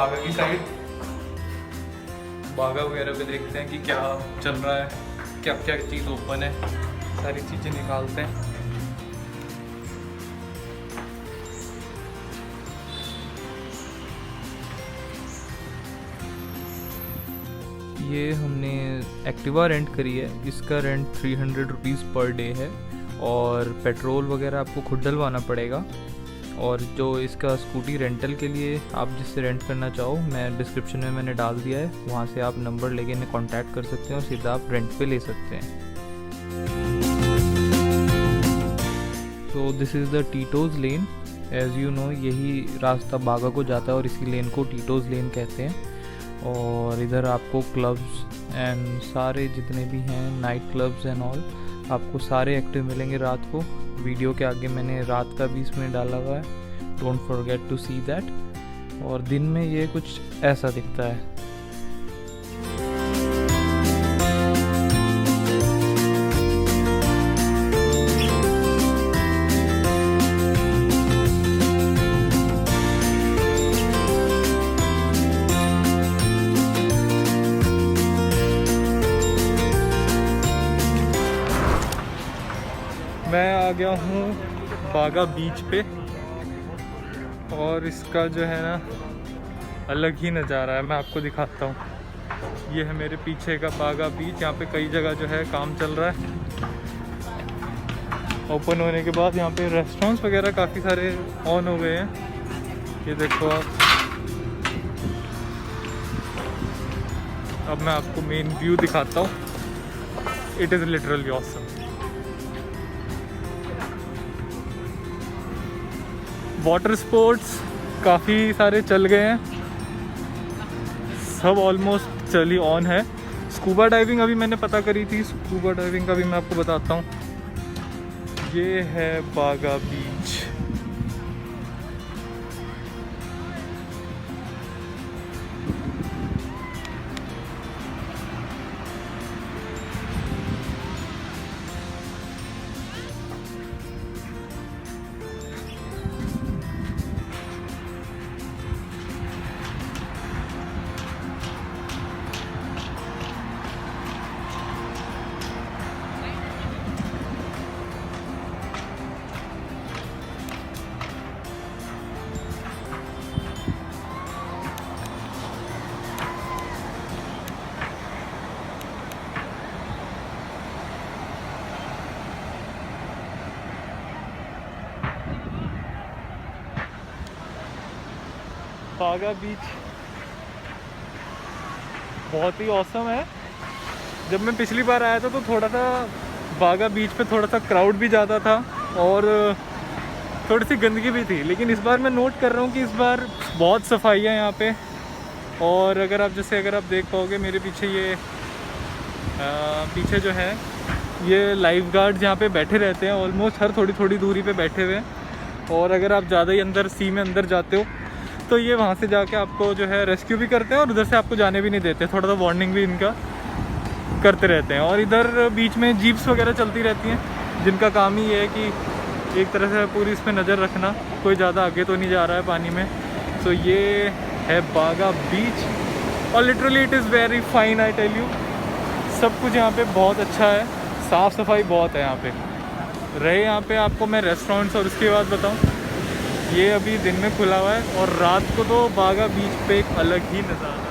बागा की साइड। बागा वगैरह पे देखते हैं कि क्या चल रहा है, क्या क्या चीज़ ओपन है, सारी चीज़ें निकालते हैं। ये हमने एक्टिवा रेंट करी है, इसका रेंट 300 रुपीज़ पर डे है और पेट्रोल वगैरह आपको खुद डलवाना पड़ेगा। और जो इसका स्कूटी रेंटल के लिए आप जिससे रेंट करना चाहो, मैं डिस्क्रिप्शन में मैंने डाल दिया है, वहाँ से आप नंबर लेके इन्हें कांटेक्ट कर सकते हैं और सीधा आप रेंट पे ले सकते हैं। So this is the Tito's lane. As you know, यही रास्ता बागा को जाता है और इसी लेन को टीटोज़ लेन कहते हैं। और इधर आपको क्लब्स एंड सारे जितने भी हैं नाइट क्लब्स एंड ऑल, आपको सारे एक्टिव मिलेंगे रात को। वीडियो के आगे मैंने रात का भी इसमें डाला हुआ है, don't forget to see that. और दिन में ये कुछ ऐसा दिखता है। मैं आ गया हूँ बागा बीच पे और इसका जो है ना अलग ही नज़ारा है, मैं आपको दिखाता हूँ। ये है मेरे पीछे का बागा बीच। यहाँ पे कई जगह जो है काम चल रहा है। ओपन होने के बाद यहाँ पे रेस्टोरेंट्स वगैरह काफ़ी सारे ऑन हो गए हैं। ये देखो आप। अब मैं आपको मेन व्यू दिखाता हूँ। It is literally awesome. Water sports काफ़ी सारे चल गए हैं, सब ऑलमोस्ट चली ऑन है। स्कूबा डाइविंग अभी मैंने पता करी थी, स्कूबा डाइविंग का भी मैं आपको बताता हूँ। ये है बागा बीच। बागा बीच बहुत ही औसम है। जब मैं पिछली बार आया था तो थोड़ा सा बागा बीच पे थोड़ा सा क्राउड भी ज़्यादा था और थोड़ी सी गंदगी भी थी, लेकिन इस बार मैं नोट कर रहा हूँ कि इस बार बहुत सफाई है यहाँ पे। और अगर आप देख पाओगे मेरे पीछे, ये पीछे जो है ये लाइफ गार्ड्स यहाँ पे बैठे रहते हैं, ऑलमोस्ट हर थोड़ी थोड़ी दूरी पे बैठे हुए हैं। और अगर आप ज़्यादा ही अंदर सी में अंदर जाते हो तो ये वहाँ से जाके आपको जो है रेस्क्यू भी करते हैं और उधर से आपको जाने भी नहीं देते, थोड़ा सा वार्निंग भी इनका करते रहते हैं। और इधर बीच में जीप्स वगैरह चलती रहती हैं, जिनका काम ही ये है कि एक तरह से पूरी इस पर नज़र रखना, कोई ज़्यादा आगे तो नहीं जा रहा है पानी में। तो ये है बागा बीच और literally it is very fine, I tell you. सब कुछ यहाँ पे बहुत अच्छा है, साफ़ सफाई बहुत है यहाँ पे। रहे यहाँ पे आपको मैं रेस्टोरेंट्स और उसके बाद बताऊँ, ये अभी दिन में खुला हुआ है और रात को तो बागा बीच पे एक अलग ही नज़ारा है।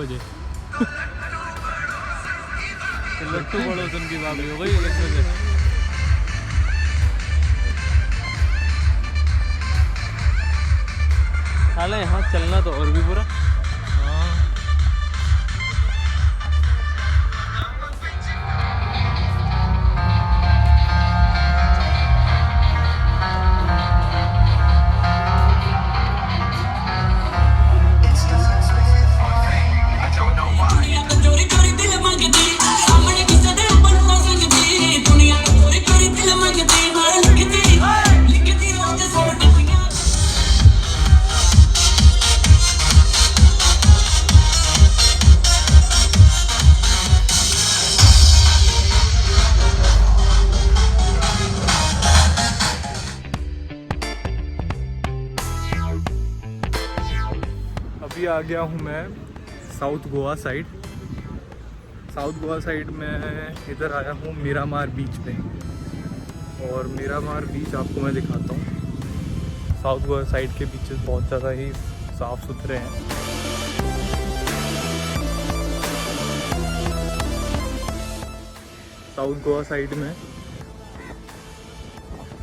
बजे। लट्टू पड़ोसन की बात हो गई इलेक्ट्रो से। हालांकि यहाँ चलना तो और भी बुरा। हाँ अभी आ गया हूँ मैं south Goa side. South Goa side में इधर आया हूँ मीरामार बीच पे, और मीरामार बीच आपको मैं दिखाता हूँ। साउथ गोवा साइड के बीचेस बहुत ज़्यादा ही साफ़ सुथरे हैं। साउथ गोवा साइड में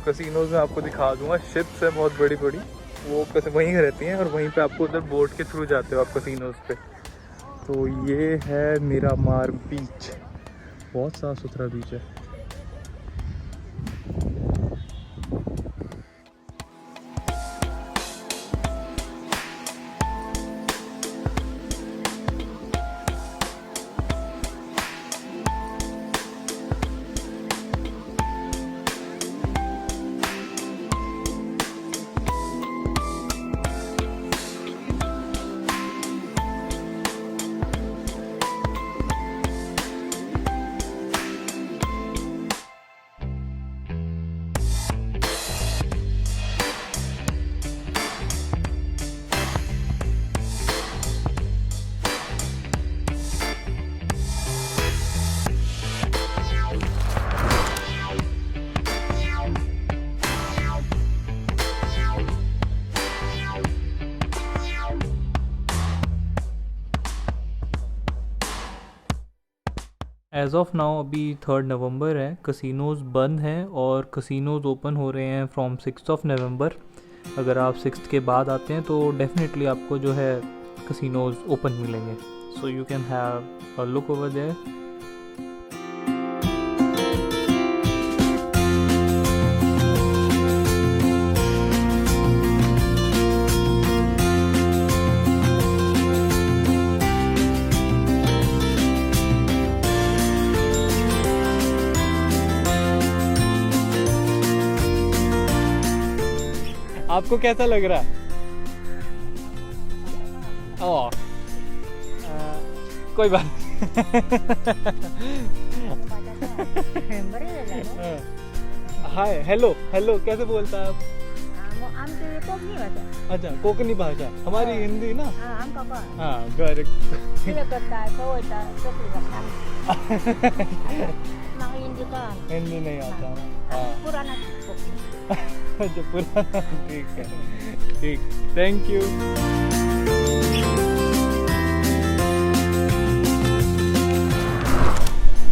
कसिनोज में आपको दिखा दूँगा, शिप्स है बहुत बड़ी बड़ी, वो वहीं रहती हैं और वहीं पे आपको उधर बोट के थ्रू जाते हो आप कसिनोज पे। तो ये है मीरामार बीच, बहुत साफ़ सुथरा बीच है। एज़ ऑफ नाउ अभी 3 नवंबर है, कसिनोज़ बंद हैं और कसिनोज़ ओपन हो रहे हैं फ्रॉम 6 नवंबर। अगर आप 6 के बाद आते हैं तो डेफिनेटली आपको जो है कसिनोज़ ओपन मिलेंगे। So you can have a look over there. आपको कैसा लग रहा है? ओह कोई बात हाय हेलो हेलो कैसे बोलता है आप? अच्छा कोकणी भाषा, हमारी हिंदी ना। हाँ करेक्ट। हिंदी नहीं आता। अच्छा पुराना, ठीक है ठीक, थैंक यू।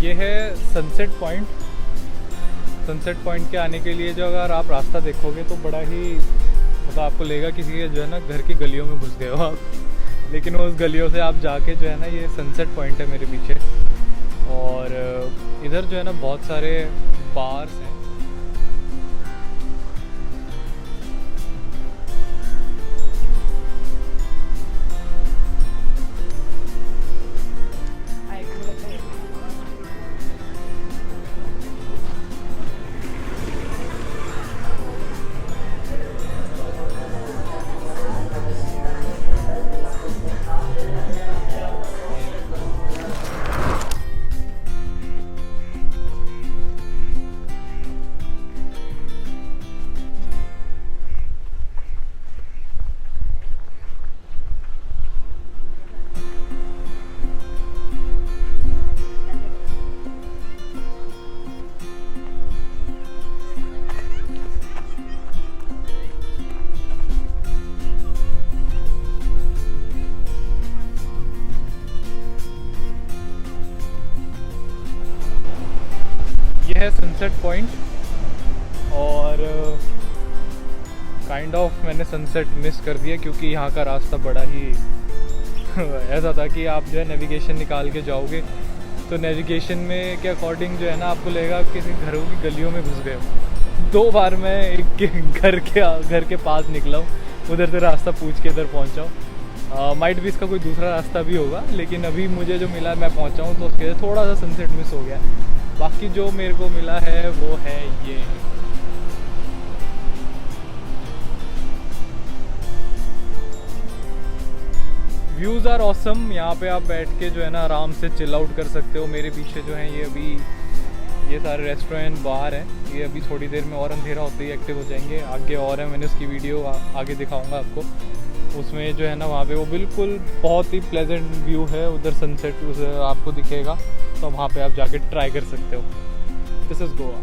ये है सनसेट पॉइंट। सनसेट पॉइंट के आने के लिए जो अगर आप रास्ता देखोगे तो बड़ा ही मतलब आपको लगेगा किसी के जो है ना घर की गलियों में घुस गए हो आप, लेकिन उस गलियों से आप जाके जो है ना, ये सनसेट पॉइंट है मेरे पीछे, और इधर जो है ना बहुत सारे बार्स हैं। पॉइंट और काइंड ऑफ मैंने सनसेट मिस कर दिया क्योंकि यहाँ का रास्ता बड़ा ही ऐसा था कि आप जो है नेविगेशन निकाल के जाओगे तो नेविगेशन में के अकॉर्डिंग जो है ना आपको लगेगा किसी घरों की गलियों में घुस गए हो। 2 बार मैं एक घर के पास निकला हूँ, उधर से रास्ता पूछ के इधर पहुँचा हूँ। माइट भी इसका कोई दूसरा रास्ता भी होगा, लेकिन अभी मुझे जो मिला मैं पहुँचा हूँ तो उसके लिए थोड़ा सा सनसेट मिस हो गया। बाकी जो मेरे को मिला है वो है ये। Views are awesome. यहाँ पे आप बैठ के जो है ना आराम से चिल आउट कर सकते हो। मेरे पीछे जो है ये अभी ये सारे रेस्टोरेंट बाहर हैं, ये अभी थोड़ी देर में और अंधेरा होते ही एक्टिव हो जाएंगे। आगे और है, मैंने उसकी वीडियो आगे दिखाऊंगा आपको। उसमें जो है ना वहाँ पे वो बिल्कुल बहुत ही प्लेजेंट व्यू है, उधर सनसेट आपको दिखेगा, तो वहाँ पे आप जाके ट्राई कर सकते हो। This is Goa.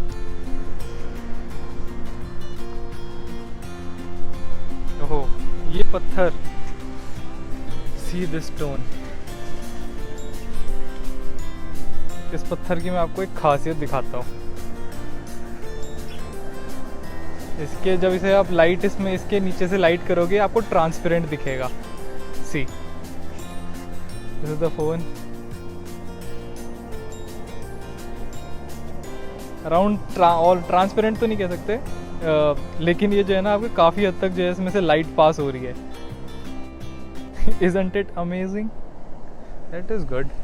ओहो ये पत्थर, सी दिस स्टोन। इस पत्थर की मैं आपको एक खासियत दिखाता हूँ। इसके जब इसे आप लाइट इसमें इसके नीचे से लाइट करोगे आपको ट्रांसपेरेंट दिखेगा। See this is the phone. Around और ट्रांसपेरेंट तो नहीं कह सकते, लेकिन ये जो है ना आपको काफ़ी हद तक जो है इसमें से लाइट पास हो रही है। Isn't it amazing? That is good.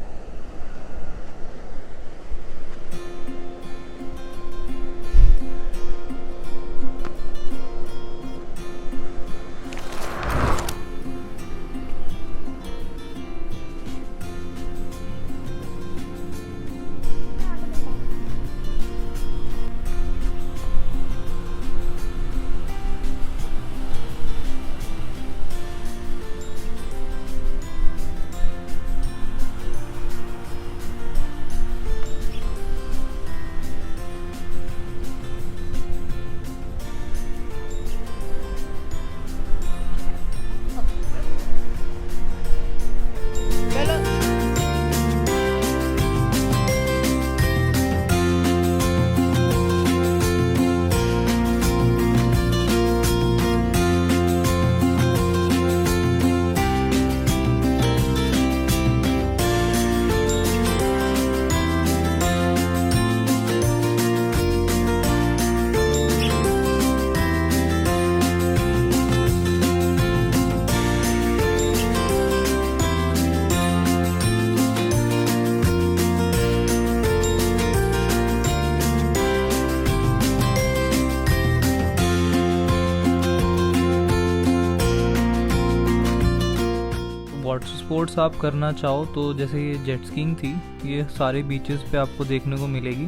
Water sports आप करना चाहो तो जैसे ये जेट स्कीइंग थी, ये सारे बीचेस पे आपको देखने को मिलेगी,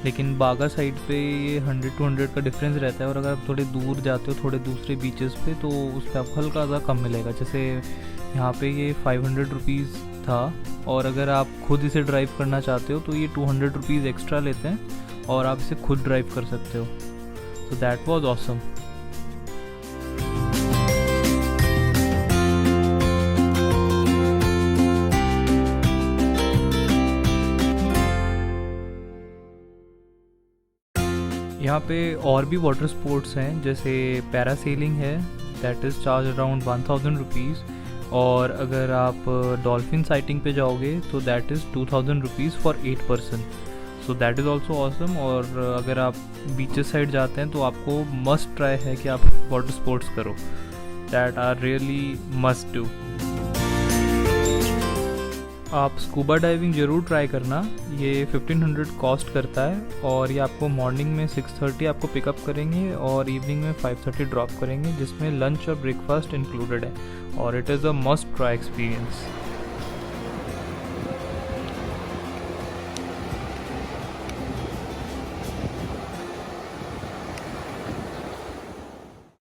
लेकिन बागा साइड पे ये 100 to 100 का डिफरेंस रहता है। और अगर आप थोड़े दूर जाते हो थोड़े दूसरे बीचेस पे तो उस पर आपको हल्का सा कम मिलेगा। जैसे यहाँ पे ये 500 रुपीज़ था, और अगर आप खुद इसे ड्राइव करना चाहते हो तो ये 200 रुपीज़ एक्स्ट्रा लेते हैं और आप इसे खुद ड्राइव कर सकते हो। तो दैट वाज ऑसम। यहाँ पे और भी वाटर स्पोर्ट्स हैं, जैसे पैरासेलिंग है, that is charge around 1000 rupees. और अगर आप डॉल्फिन साइटिंग पे जाओगे तो that is 2000 rupees for 8 person. So that is also awesome. और अगर आप बीचेस साइड जाते हैं तो आपको मस्ट ट्राई है कि आप वाटर स्पोर्ट्स करो, that are really must do. आप स्कूबा डाइविंग ज़रूर ट्राई करना, ये 1500 कॉस्ट करता है, और ये आपको मॉर्निंग में 6:30 आपको पिकअप करेंगे और इवनिंग में 5:30 ड्रॉप करेंगे, जिसमें लंच और ब्रेकफास्ट इंक्लूडेड है, और it is a must try experience.